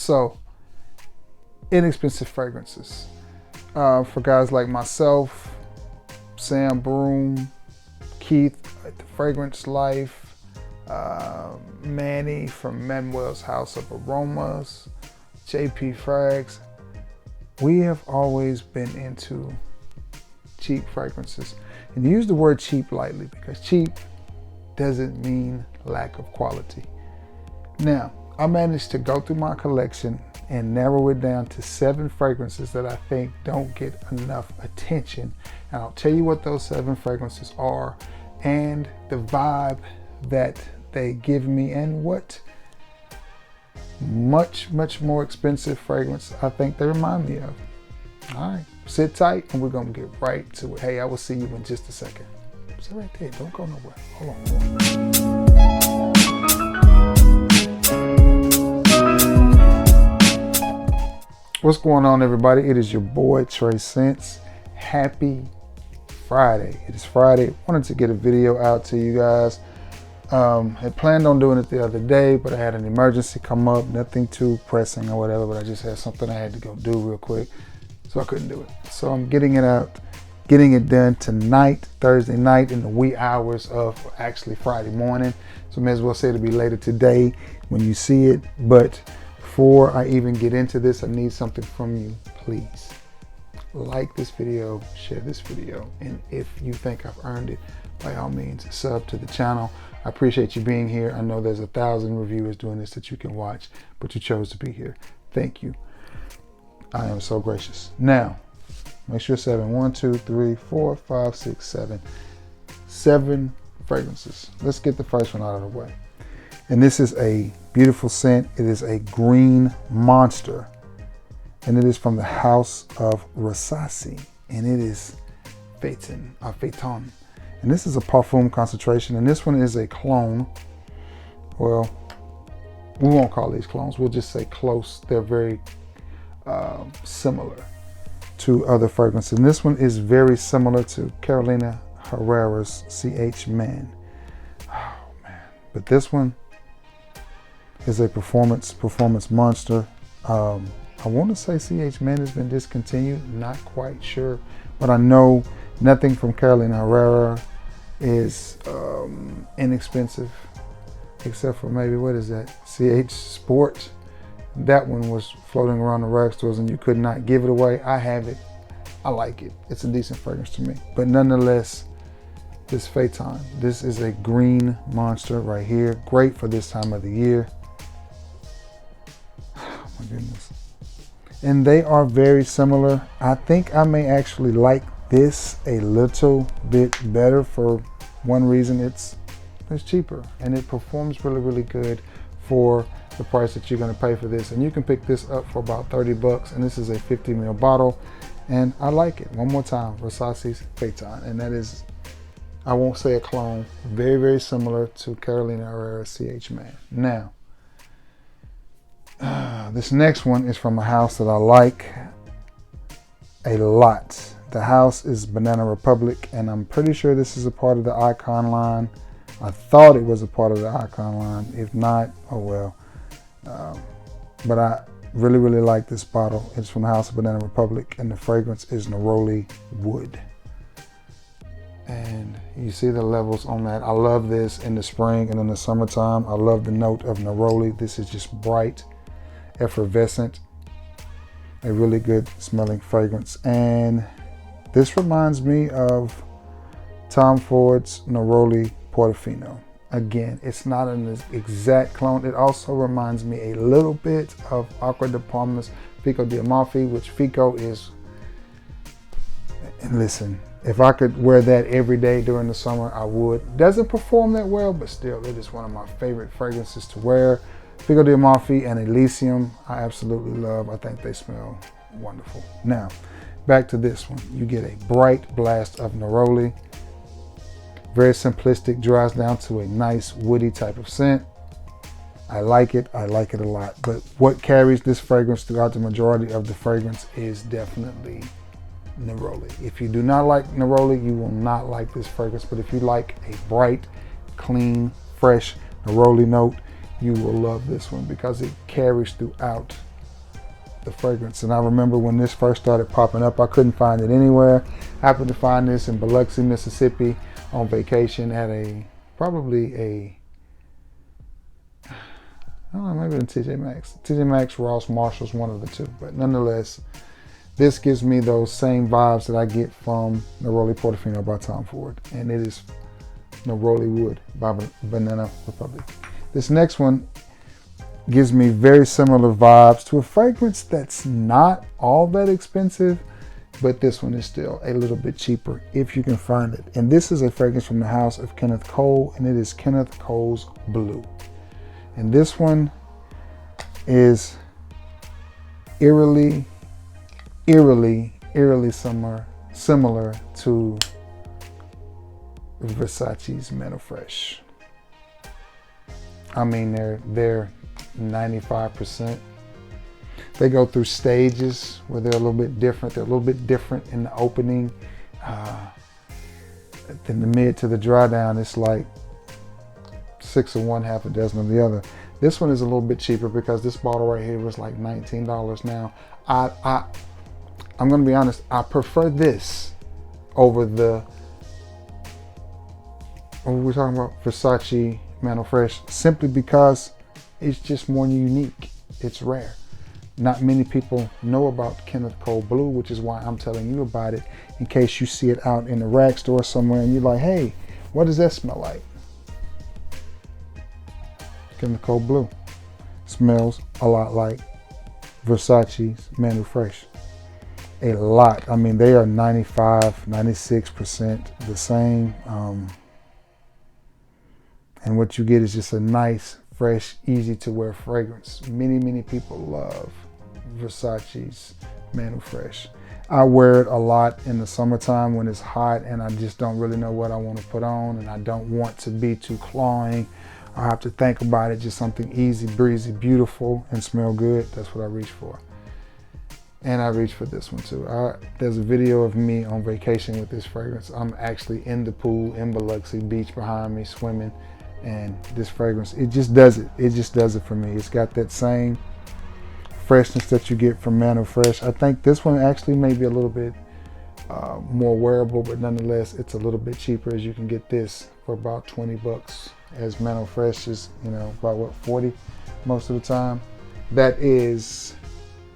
So, inexpensive fragrances. For guys like myself, Sam Broom, Keith at The Fragrance Life, Manny from Manuel's House of Aromas, JP Frags, we have always been into cheap fragrances. And use the word cheap lightly, because cheap doesn't mean lack of quality. Now, I managed to go through my collection and narrow it down to 7 fragrances that I think don't get enough attention. And I'll tell you what those 7 fragrances are and the vibe that they give me, and what much more expensive fragrance I think they remind me of. All right, sit tight and we're gonna get right to it. Hey, I will see you in just a second. Sit right there, don't go nowhere. Hold on. What's going on, everybody? It is your boy Trey Scents. Happy Friday. It is Friday. Wanted to get a video out to you guys. Had planned on doing it the other day, but I had an emergency come up. Nothing too pressing or whatever, but I just had something I had to go do real quick, so I couldn't do it. So I'm getting it out, getting it done tonight, Thursday night, in the wee hours of actually Friday morning. So may as well say it'll be later today when you see it. But before I even get into this, I need something from you. Please like this video, share this video, and if you think I've earned it, by all means sub to the channel. I appreciate you being here. I know there's 1,000 reviewers doing this that you can watch, but you chose to be here. Thank you. I am so gracious. Now, make sure 7. 1, 2, 3, 4, 5, 6, 7. 7 fragrances. Let's get the first one out of the way. And this is a beautiful scent. It is a green monster. And it is from the House of Rasasi. And it is Phaeton. And this is a parfum concentration. And this one is a clone. Well, we won't call these clones. We'll just say close. They're very similar to other fragrances. And this one is very similar to Carolina Herrera's CH Man. Oh, man. But this one is a performance monster. I want to say CH Man has been discontinued, not quite sure, but I know nothing from Carolina Herrera is inexpensive, except for maybe, what is that, CH Sport. That one was floating around the rag stores and you could not give it away. I have it. I like it. It's a decent fragrance to me. But nonetheless, this Phaeton, this is a green monster right here. Great for this time of the year. Oh my goodness. And they are very similar. I think I may actually like this a little bit better for one reason. It's cheaper and it performs really good for the price that you're going to pay for this. And you can pick this up for about 30 bucks, and this is a 50 ml bottle, and I like it. One more time, Rasasi's Phaeton, and that is, I won't say a clone, very similar to Carolina Herrera's CH Man. Now, this next one is from a house that I like a lot. The house is Banana Republic, and I'm pretty sure this is a part of the Icon line. I thought it was a part of the Icon line. If not, oh well. But I really like this bottle. It's from the House of Banana Republic, and the fragrance is Neroli Wood. And you see the levels on that. I love this in the spring and in the summertime. I love the note of Neroli. This is just bright, effervescent, a really good smelling fragrance. And this reminds me of Tom Ford's Neroli Portofino. Again, it's not an exact clone. It also reminds me a little bit of Acqua di Parma's Fico di Amalfi, which Fico is, and listen, if I could wear that every day during the summer, I would. Doesn't perform that well, but still, it is one of my favorite fragrances to wear. Fico di Amalfi and Elysium, I absolutely love. I think they smell wonderful. Now, back to this one. You get a bright blast of Neroli. Very simplistic, dries down to a nice woody type of scent. I like it a lot. But what carries this fragrance throughout the majority of the fragrance is definitely Neroli. If you do not like Neroli, you will not like this fragrance. But if you like a bright, clean, fresh Neroli note, you will love this one because it carries throughout the fragrance. And I remember when this first started popping up, I couldn't find it anywhere. I happened to find this in Biloxi, Mississippi on vacation at I don't know, maybe in TJ Maxx. TJ Maxx, Ross, Marshall's, one of the two. But nonetheless, this gives me those same vibes that I get from Neroli Portofino by Tom Ford. And it is Neroli Wood by Banana Republic. This next one gives me very similar vibes to a fragrance that's not all that expensive, but this one is still a little bit cheaper if you can find it. And this is a fragrance from the house of Kenneth Cole, and it is Kenneth Cole's Blue. And this one is eerily similar to Versace's Mantle Fresh. I mean, they're 95%. They go through stages where they're a little bit different. They're a little bit different in the opening. Then the mid to the dry down, it's like 6 of one, half a dozen of the other. This one is a little bit cheaper because this bottle right here was like $19 now. I'm gonna be honest, I prefer this over the, what were we talking about? Versace Mantle Fresh, simply because it's just more unique. It's rare. Not many people know about Kenneth Cole Blue, which is why I'm telling you about it, in case you see it out in the rack store somewhere and you're like, hey, what does that smell like? Kenneth Cole Blue smells a lot like Versace's Mantle Fresh. A lot. I mean, they are 95, 96% the same. And what you get is just a nice, fresh, easy to wear fragrance. Many people love Versace's Mantle Fresh. I wear it a lot in the summertime when it's hot and I just don't really know what I want to put on, and I don't want to be too clawing. I have to think about it. Just something easy, breezy, beautiful, and smell good. That's what I reach for. And I reach for this one too. There's a video of me on vacation with this fragrance. I'm actually in the pool in Biloxi Beach behind me swimming, and this fragrance, it just does it. It just does it for me. It's got that same freshness that you get from Mantle Fresh. I think this one actually may be a little bit more wearable, but nonetheless, it's a little bit cheaper, as you can get this for about 20 bucks, as Mantle Fresh is, about what, 40 most of the time. That is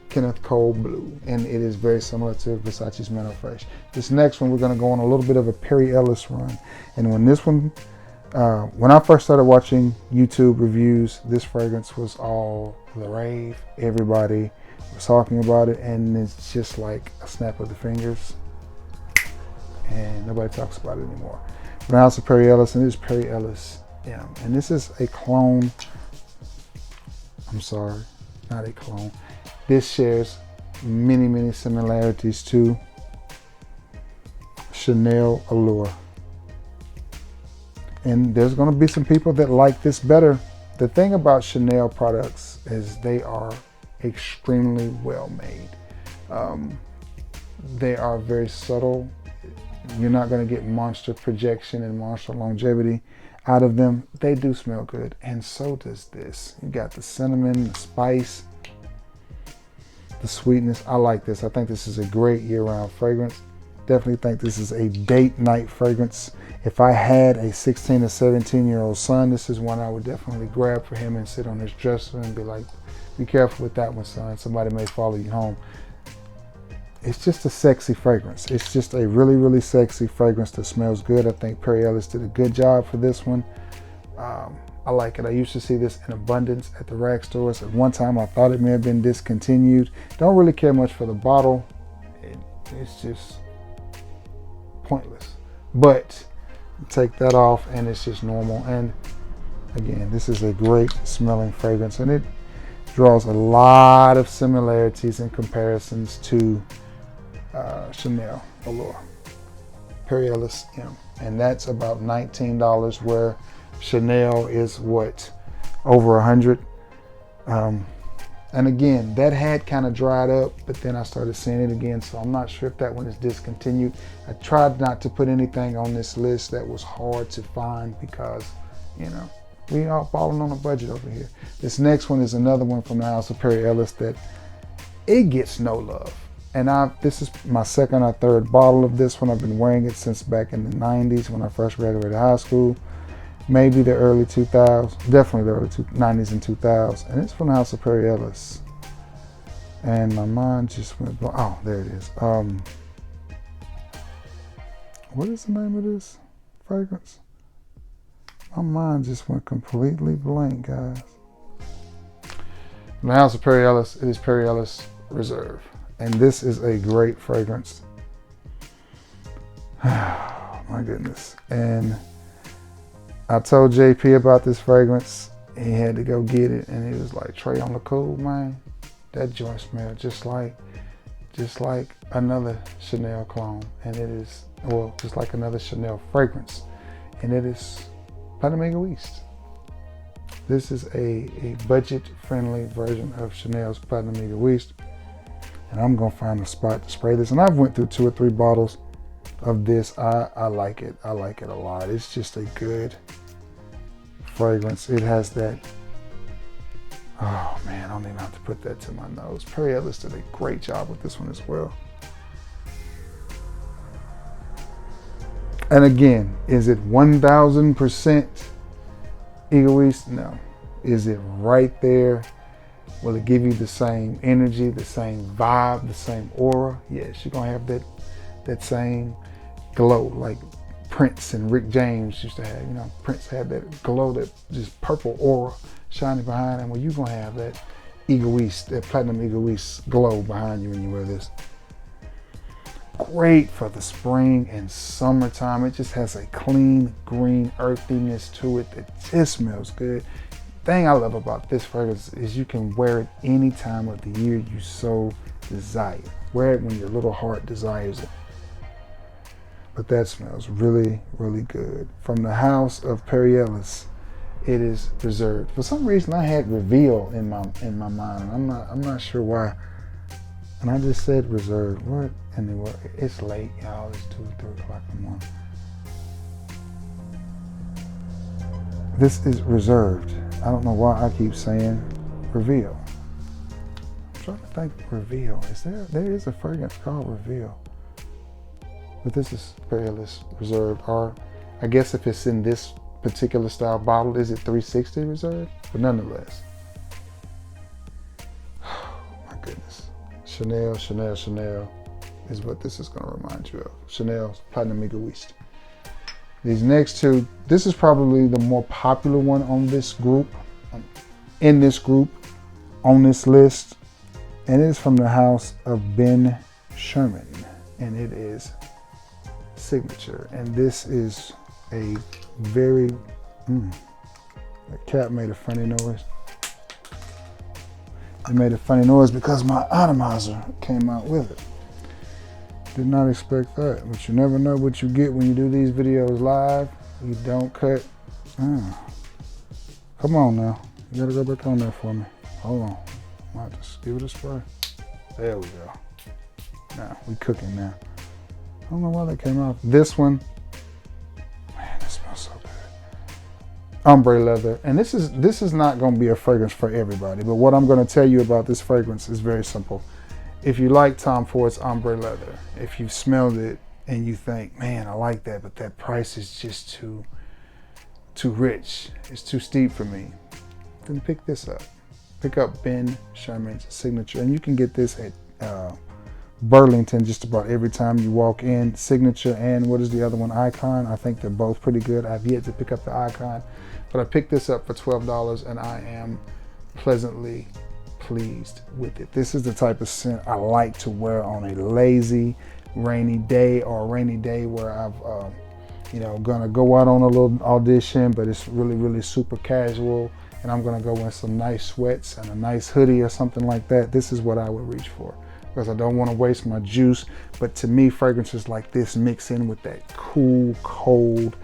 Kenneth Cole Blue, and it is very similar to Versace's Mantle Fresh. This next one, we're going to go on a little bit of a Perry Ellis run. And when this one, when I first started watching YouTube reviews, this fragrance was all the rave. Everybody was talking about it, and it's just like a snap of the fingers, and nobody talks about it anymore. But now it's a Perry Ellis, and it is Perry Ellis M. And this is a clone. I'm sorry, not a clone. This shares many similarities to Chanel Allure. And there's going to be some people that like this better. The thing about Chanel products is they are extremely well made. They are very subtle. You're not going to get monster projection and monster longevity out of them. They do smell good, and so does this. You got the cinnamon, the spice, the sweetness. I like this. I think this is a great year-round fragrance. Definitely think this is a date night fragrance. If I had a 16 or 17-year-old son, this is one I would definitely grab for him and sit on his dresser and be like, be careful with that one, son. Somebody may follow you home. It's just a sexy fragrance. It's just a really sexy fragrance that smells good. I think Perry Ellis did a good job for this one. I like it. I used to see this in abundance at the rack stores. At one time, I thought it may have been discontinued. Don't really care much for the bottle. It's just pointless. But take that off and it's just normal. And again, this is a great smelling fragrance, and it draws a lot of similarities and comparisons to Chanel Allure. Perry Ellis M. And that's about $19, where Chanel is what, over 100. And again, that had kind of dried up, but then I started seeing it again, so I'm not sure if that one is discontinued. I tried not to put anything on this list that was hard to find because, we are falling on a budget over here. This next one is another one from the house of Perry Ellis that it gets no love. And this is my second or third bottle of this one. I've been wearing it since back in the 90s when I first graduated high school. Maybe the early 2000s, definitely the early 90s and 2000s. And it's from the House of Perry Ellis. And my mind just went, oh, there it is. What is the name of this fragrance? My mind just went completely blank, guys. From the House of Perry Ellis, it is Perry Ellis Reserve. And this is a great fragrance. Oh, my goodness. And I told JP about this fragrance. He had to go get it. And he was like, Trey, on the cool, man. That joint smells just like another Chanel cologne. And it is, well, just like another Chanel fragrance. And it is Platinum Egoist. This is a budget-friendly version of Chanel's Platinum Egoist. And I'm gonna find a spot to spray this. And I've went through 2 or 3 bottles of this. I like it. I like it a lot. It's just a good fragrance. It has that, oh man, I don't even have to put that to my nose. Perry Ellis did a great job with this one as well. And again, is it 1000% Egoist? No. Is it right there? Will it give you the same energy, the same vibe, the same aura? Yes, you're gonna have that same glow like Prince and Rick James used to have. You know, Prince had that glow, that just purple aura shining behind him. Well, you're gonna have that Egoist, that Platinum Egoist glow behind you when you wear this. Great for the spring and summertime. It just has a clean, green earthiness to it that just smells good. Thing I love about this fragrance is you can wear it any time of the year you so desire. Wear it when your little heart desires it. But that smells really, really good. From the House of Perry Ellis, it is Reserved. For some reason, I had Reveal in my mind. I'm not sure why. And I just said Reserved. What in the world? It's late, y'all. It's 2 or 3 o'clock in the morning. This is Reserved. I don't know why I keep saying Reveal. I'm trying to think Reveal. There is a fragrance called Reveal. But this is Perry Ellis Reserved. Or I guess if it's in this particular style bottle, is it 360 Reserved? But nonetheless. Oh my goodness. Chanel, Chanel, Chanel is what this is going to remind you of. Chanel's Platinum Egoist. These next 2, this is probably the more popular one on this group, in this group, on this list. And it is from the House of Ben Sherman. And it is Signature. And this is a very, the cat made a funny noise. It made a funny noise because my atomizer came out with it. Did not expect that, but you never know what you get when you do these videos live. You don't cut. Come on now. You gotta go back on there for me. Hold on. I might just give it a spray. There we go. Now, we cooking now. I don't know why that came off. This one, man, this smells so good. Ombre leather. And this is not gonna be a fragrance for everybody, but what I'm gonna tell you about this fragrance is very simple. If you like Tom Ford's ombre leather, if you've smelled it and you think, man, I like that, but that price is just too rich, it's too steep for me, then pick this up. Pick up Ben Sherman's Signature, and you can get this at Burlington just about every time you walk in. Signature and what is the other one, Icon. I think they're both pretty good. I've yet to pick up the Icon, but I picked this up for $12 and I am pleasantly pleased with it. This is the type of scent I like to wear on a lazy, rainy day, or a rainy day where I've, gonna go out on a little audition, but it's really, really super casual, and I'm gonna go in some nice sweats and a nice hoodie or something like that. This is what I would reach for, because I don't want to waste my juice. But to me, fragrances like this mix in with that cool, cold,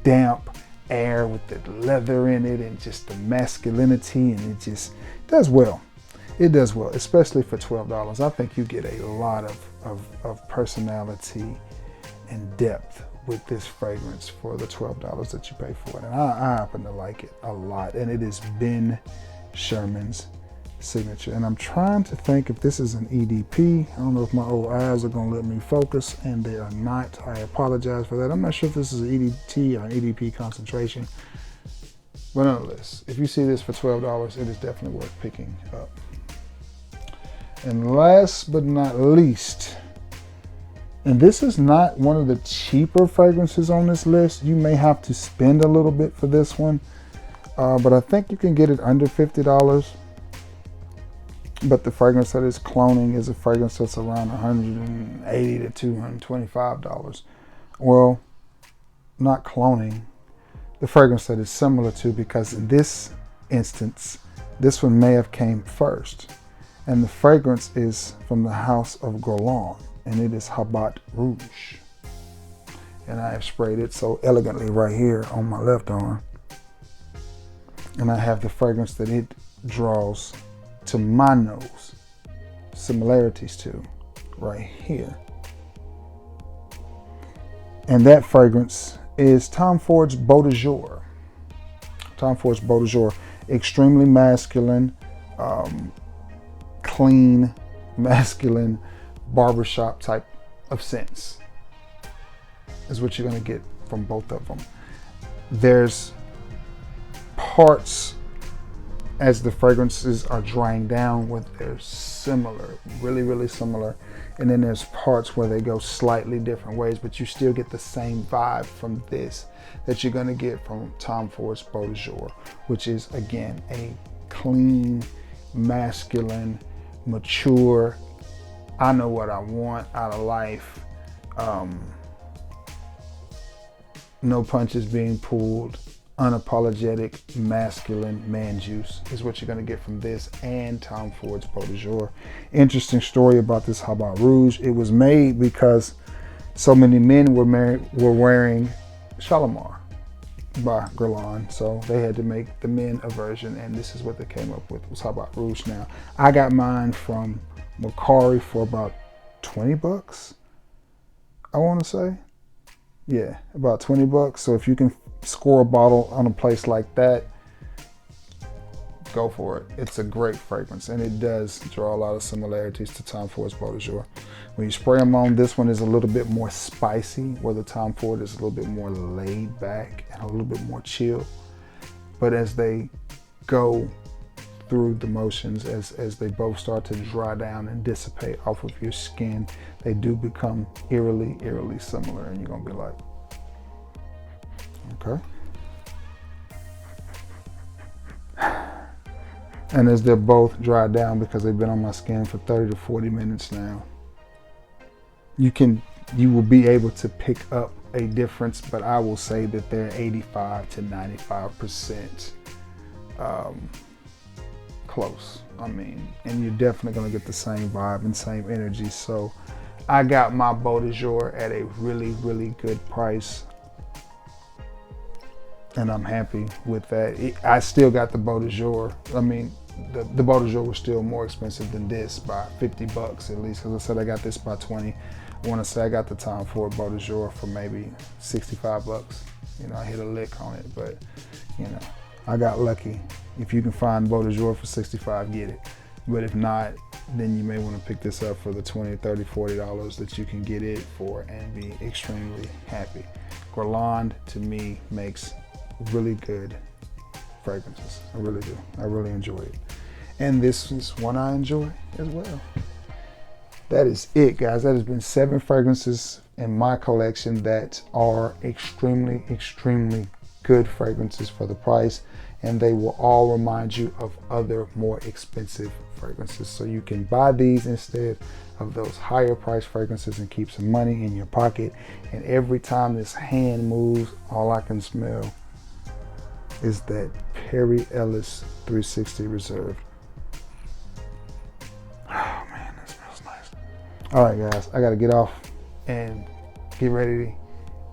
damp air with the leather in it and just the masculinity, and it just does well. It does well, especially for $12. I think you get a lot of personality and depth with this fragrance for the $12 that you pay for it. And I happen to like it a lot. And it is Ben Sherman's signature. And I'm trying to think if this is an EDP. I don't know if my old eyes are gonna let me focus, and they are not. I apologize for that. I'm not sure if this is an EDT or an EDP concentration. But nonetheless, if you see this for $12, it is definitely worth picking up. And last but not least, and this is not one of the cheaper fragrances on this list. You may have to spend a little bit for this one, but I think you can get it under $50. But the fragrance that is cloning is a fragrance that's around $180 to $225. Well, not cloning. The fragrance that is similar to, because in this instance, this one may have came first. And the fragrance is from the house of Guerlain, and it is Habat Rouge. And I have sprayed it so elegantly right here on my left arm. And I have the fragrance that it draws to my nose, similarities to right here. And that fragrance is Tom Ford's Beau de Jour. Tom Ford's Beau de Jour, extremely masculine, clean, masculine, barbershop type of scents is what you're going to get from both of them. There's parts as the fragrances are drying down where they're similar, really, really similar. And then there's parts where they go slightly different ways, but you still get the same vibe from this that you're gonna get from Tom Ford's Beau de Jour, which is, again, a clean, masculine, mature, I know what I want out of life. No punches being pulled, unapologetic, masculine man juice is what you're going to get from this and Tom Ford's Beau de Jour. Interesting story about this Habat Rouge. It was made because so many men were wearing Shalimar by Guerlain, so they had to make the men a version, and this is what they came up with, was Habat Rouge. Now, I got mine from Macari for about 20 bucks, I want to say. Yeah, about 20 bucks. So if you can score a bottle on a place like that, go for it. It's a great fragrance, and it does draw a lot of similarities to Tom Ford's Beau de Jour. When you spray them on, this one is a little bit more spicy, where the Tom Ford is a little bit more laid back and a little bit more chill. But as they go through the motions, as they both start to dry down and dissipate off of your skin, they do become eerily, eerily similar, and you're gonna be like, okay. And as they're both dried down, because they've been on my skin for 30 to 40 minutes now, you will be able to pick up a difference, but I will say that they're 85 to 95% close. I mean, and you're definitely gonna get the same vibe and same energy. So I got my Beau de Jour at a really, really good price, and I'm happy with that. I still got the Beau de Jour. I mean, the Beau de Jour was still more expensive than this by 50 bucks at least, because I said I got this by 20. I want to say I got the Tom Ford Beau de Jour for maybe 65 bucks. You know, I hit a lick on it, but you know, I got lucky. If you can find Beau de Jour for 65, get it. But if not, then you may want to pick this up for the 20, 30, $40 that you can get it for and be extremely happy. Guerlain, to me, makes really good fragrances. I really do. I really enjoy it. And this is one I enjoy as well. That is it, guys. That has been 7 fragrances in my collection that are extremely, extremely good fragrances for the price. And they will all remind you of other more expensive fragrances. So you can buy these instead of those higher price fragrances and keep some money in your pocket. And every time this hand moves, all I can smell is that Perry Ellis 360 Reserve. Oh man, that smells nice. All right, guys, I gotta get off and get ready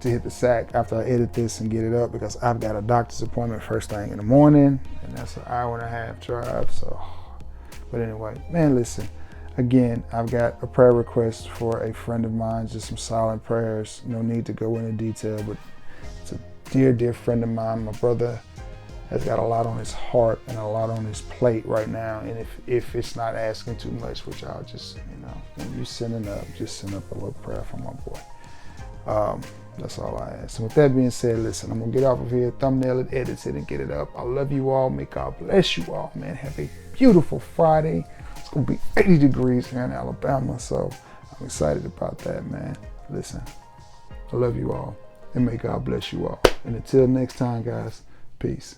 to hit the sack after I edit this and get it up, because I've got a doctor's appointment first thing in the morning, and that's an hour-and-a-half drive. So, but anyway, man, listen, again, I've got a prayer request for a friend of mine, just some silent prayers. No need to go into detail, but it's a dear, dear friend of mine, my brother, has got a lot on his heart and a lot on his plate right now. And if it's not asking too much, which I'll just, you know, when you sending up, just send up a little prayer for my boy. That's all I ask. And with that being said, listen, I'm gonna get off of here, thumbnail it, edit it, and get it up. I love you all. May God bless you all, man. Have a beautiful Friday. It's gonna be 80 degrees here in Alabama, so I'm excited about that, man. Listen, I love you all, and may God bless you all. And until next time, guys, peace.